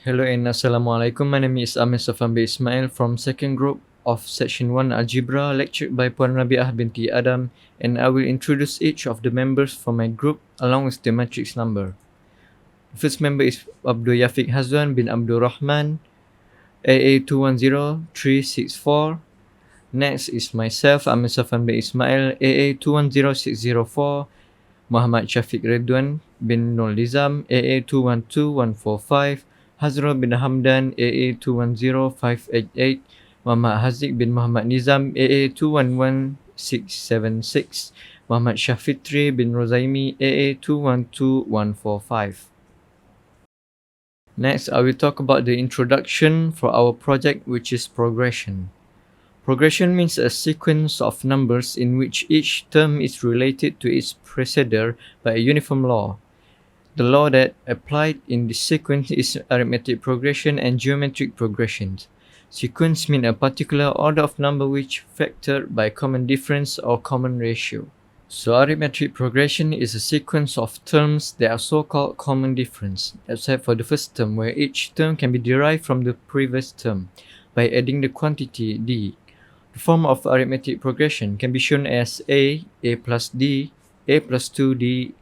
Hello and Assalamualaikum. My name is Amir Safambi Ismail from second group of section 1 Algebra lectured by Puan Rabiah binti Adam, and I will introduce each of the members from my group along with the matrix number. The first member is Abdul Yafiq Hazwan bin Abdul Rahman, AA210364. Next is myself, Amir Safambi Ismail, AA210604. Muhammad Shafiq Redwan bin Nur Nizam, AA212145, Hazrul bin Hamdan, AA210588, Muhammad Haziq bin Muhammad Nizam, AA211676, Muhammad Syafitri bin Rozaimi, AA212145. Next, I will talk about the introduction for our project, which is progression. Progression means a sequence of numbers in which each term is related to its precedor by a uniform law. The law that applied in this sequence is arithmetic progression and geometric progression. Sequence means a particular order of number which factored by common difference or common ratio. So arithmetic progression is a sequence of terms that are so-called common difference, except for the first term where each term can be derived from the previous term by adding the quantity d. The form of arithmetic progression can be shown as a plus d, a plus 2d,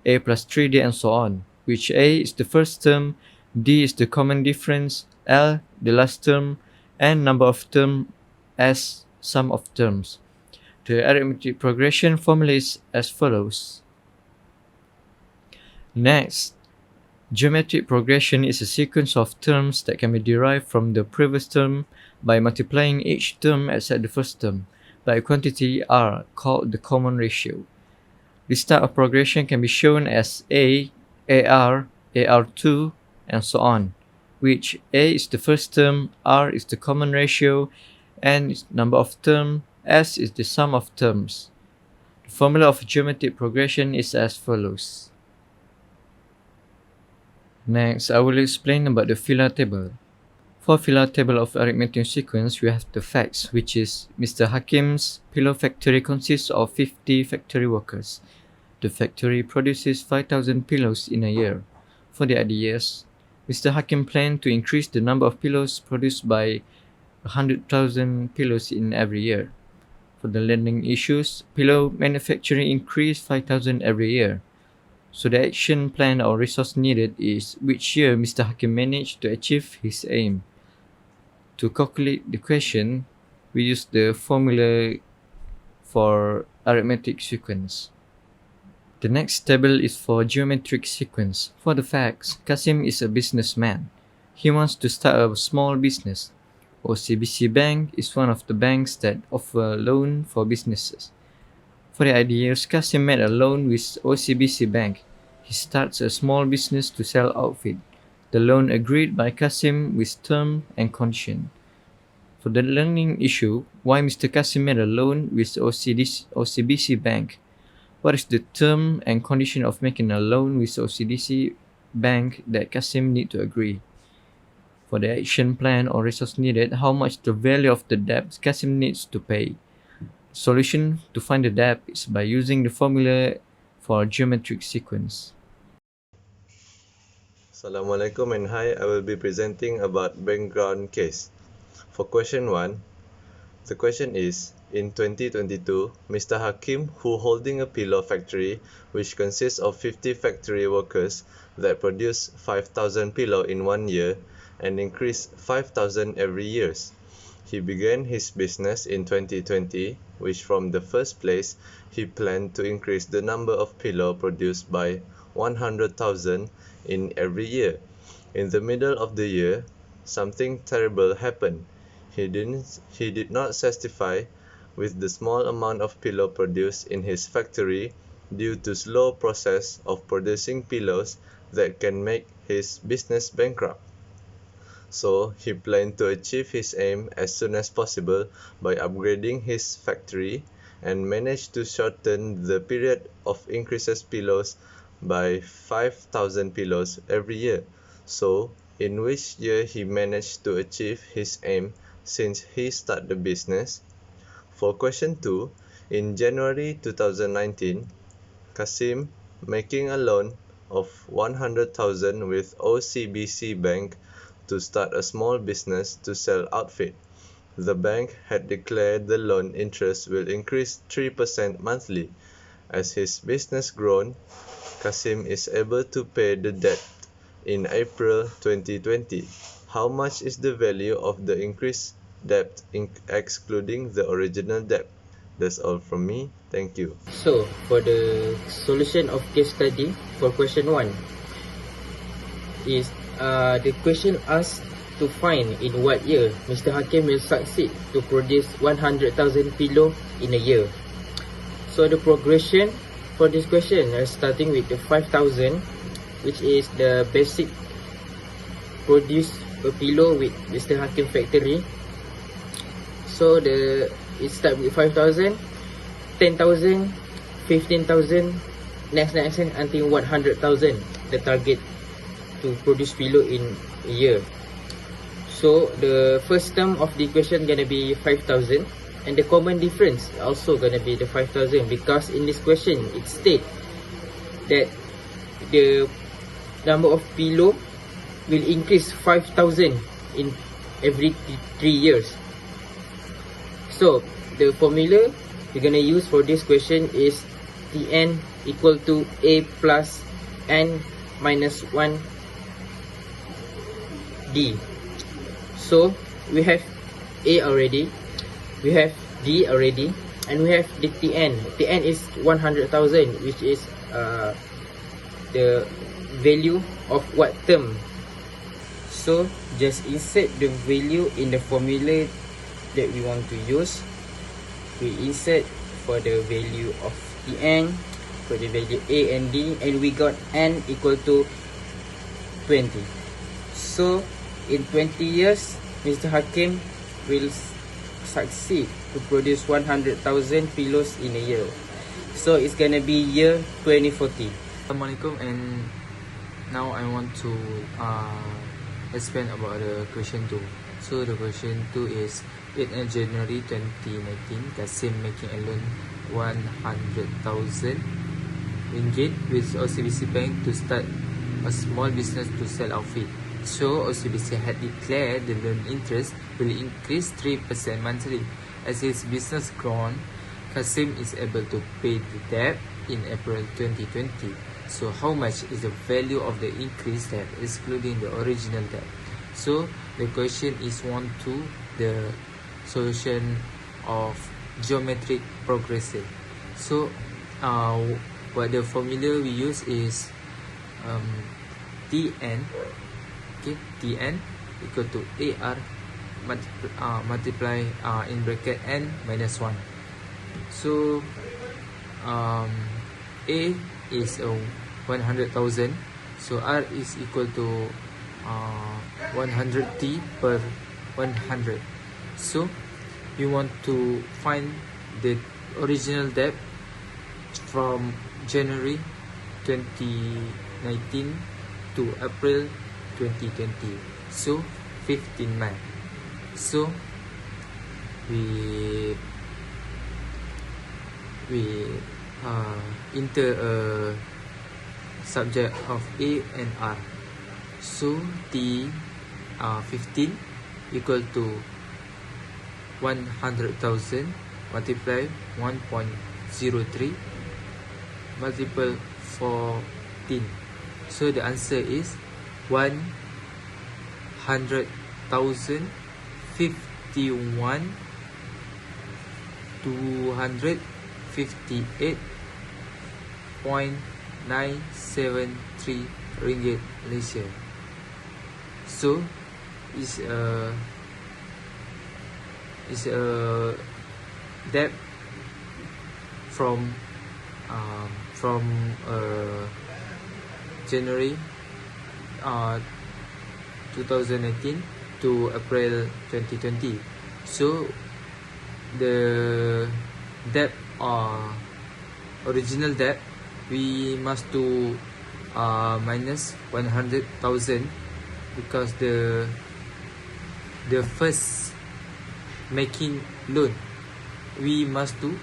a plus 3d, and so on, which a is the first term, d is the common difference, l the last term, and number of terms as sum of terms. The arithmetic progression formula is as follows. Next, geometric progression is a sequence of terms that can be derived from the previous term by multiplying each term except the first term by a quantity r called the common ratio. This type of progression can be shown as a, ar, ar2, and so on, which a is the first term, r is the common ratio, n is number of terms, s is the sum of terms. The formula of geometric progression is as follows. Next, I will explain about the Fila table. For Fila table of arithmetic sequence, we have the facts, which is Mr. Hakim's pillow factory consists of 50 factory workers. The factory produces 5,000 pillows in a year. For the other years, Mr. Hakim planned to increase the number of pillows produced by 100,000 pillows in every year. For the lending issues, pillow manufacturing increased 5,000 every year. So the action plan or resource needed is which year Mr. Hakim managed to achieve his aim. To calculate the question, we use the formula for arithmetic sequence. The next table is for geometric sequence. For the facts, Kasim is a businessman. He wants to start a small business. OCBC Bank is one of the banks that offer loan for businesses. For the ideas, Kasim made a loan with OCBC Bank. He starts a small business to sell outfit. The loan agreed by Kasim with term and condition. For the learning issue, why Mr. Kasim made a loan with OCBC Bank? What is the term and condition of making a loan with OCBC Bank that Kasim need to agree? For the action plan or resource needed, how much the value of the debt Kasim needs to pay? Solution to find the debt is by using the formula for geometric sequence. Assalamualaikum and hi, I will be presenting about background case. For question 1, the question is, in 2022, Mr. Hakim, who holding a pillow factory which consists of 50 factory workers that produce 5,000 pillow in 1 year and increase 5,000 every year. He began his business in 2020, which from the first place, he planned to increase the number of pillow produced by 100,000 in every year. In the middle of the year, something terrible happened. He did not satisfy with the small amount of pillow produced in his factory due to slow process of producing pillows that can make his business bankrupt. So he planned to achieve his aim as soon as possible by upgrading his factory and managed to shorten the period of increases pillows by 5,000 pillows every year. So, in which year he managed to achieve his aim since he started the business? For question 2, in January 2019, Kasim, making a loan of 100,000 with OCBC Bank, to start a small business to sell outfit. The bank had declared the loan interest will increase 3% monthly. As his business grown, Kasim is able to pay the debt in April 2020. How much is the value of the increased debt excluding the original debt? That's all from me. Thank you. So, for the solution of case study for question 1 is the question asks to find in what year Mr. Hakim will succeed to produce 100,000 pillow in a year. So the progression for this question is starting with the 5,000, which is the basic produce a pillow with Mr. Hakim factory. So it start with 5,000, 10,000, 15,000, next until 100,000, the target to produce pillow in a year. So the first term of the equation gonna be 5,000, and the common difference also gonna be the 5,000, because in this question it states that the number of pillow will increase 5,000 in every 3 years. So the formula we're gonna use for this question is Tn equal to A plus N minus 1 D. So we have A already, we have D already, and we have the Tn. Tn is 100,000, which is the value of what term. So just insert the value in the formula that we want to use. We insert for the value of Tn, for the value A and D, and we got N equal to 20. So in 20 years, Mr. Hakim will succeed to produce 100,000 pillows in a year. So it's gonna be year 2040. Assalamualaikum, and now I want to explain about the question 2. So the question 2 is, in January 2019, Kasim making a loan 100,000 ringgit with OCBC Bank to start a small business to sell outfit. So OCBC had declared the loan interest will increase 3% monthly. As his business grown, Kasim is able to pay the debt in April 2020. So how much is the value of the increased debt excluding the original debt? So the question is 1 to the solution of geometric progressive. So what the formula we use is Tn, okay, Tn equal to AR multiply in bracket N minus 1. So A is 100,000, so R is equal to 100T per 100. So we want to find the original debt from January 2019 to April 2020. So 15 months. So we enter a subject of A and R. So T 15 equal to 100,000 multiply 1.03 multiple 14. So the answer is 100,051 258.973 ringgit Malaysia. So is a debt from January 2019 to April 2020. So the debt original debt we must do minus 100,000, because the first making loan we must do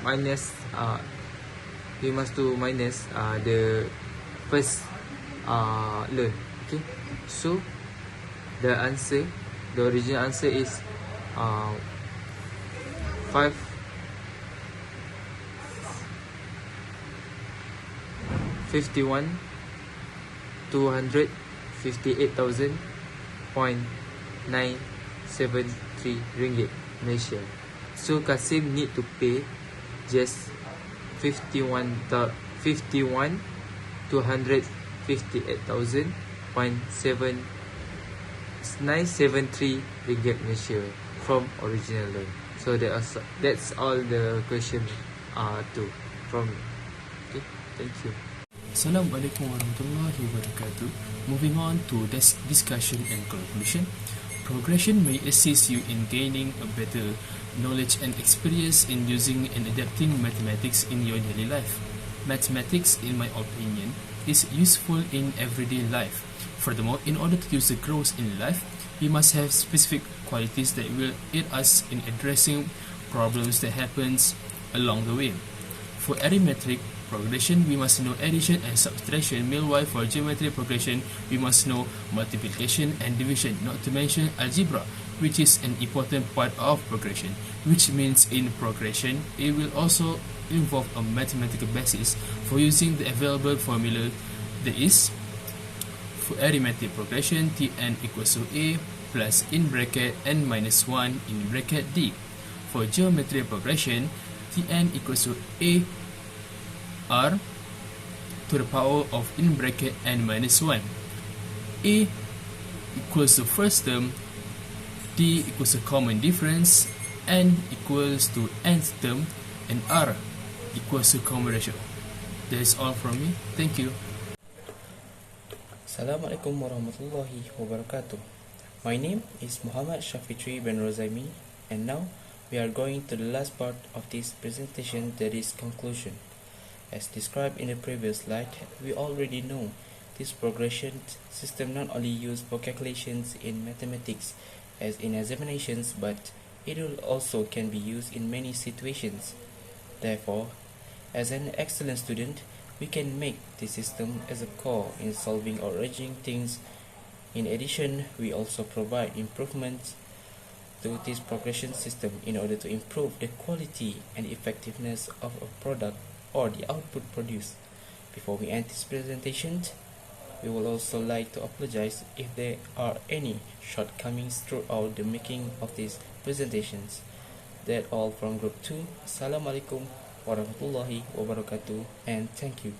minus the first learn. Okay, so the original answer is 5 51 258,000.973 ringgit Malaysia. So Kasim need to pay just 51,258,000.973 ringgit Malaysia from original loan. So that's all the question two from. Okay, thank you. Assalamualaikum warahmatullahi wabarakatuh. Moving on to this discussion and conclusion. Progression may assist you in gaining a better knowledge and experience in using and adapting mathematics in your daily life. Mathematics, in my opinion, is useful in everyday life. Furthermore, in order to use the growth in life, we must have specific qualities that will aid us in addressing problems that happens along the way. For arithmetic progression, we must know addition and subtraction. Meanwhile, for geometry progression, we must know multiplication and division, not to mention algebra, which is an important part of progression, which means in progression, it will also involve a mathematical basis for using the available formula. That is, for arithmetic progression, Tn equals to A plus in bracket n minus 1 in bracket D. For geometry progression, Tn equals to A r to the power of in bracket n minus 1. A equals to first term, D equals to common difference, n equals to nth term, and r equals to common ratio. That is all from me. Thank you. Assalamualaikum warahmatullahi wabarakatuh. My name is Muhammad Shafitri bin Rozaimi, and now we are going to the last part of this presentation, that is conclusion. As described in the previous slide, we already know this progression system not only used for calculations in mathematics as in examinations, but it will also can be used in many situations. Therefore, as an excellent student, we can make this system as a core in solving or arranging things. In addition, we also provide improvements to this progression system in order to improve the quality and effectiveness of a product or the output produced. Before we end this presentation, we would also like to apologize if there are any shortcomings throughout the making of these presentations. That's all from Group 2. Assalamualaikum warahmatullahi wabarakatuh, and thank you.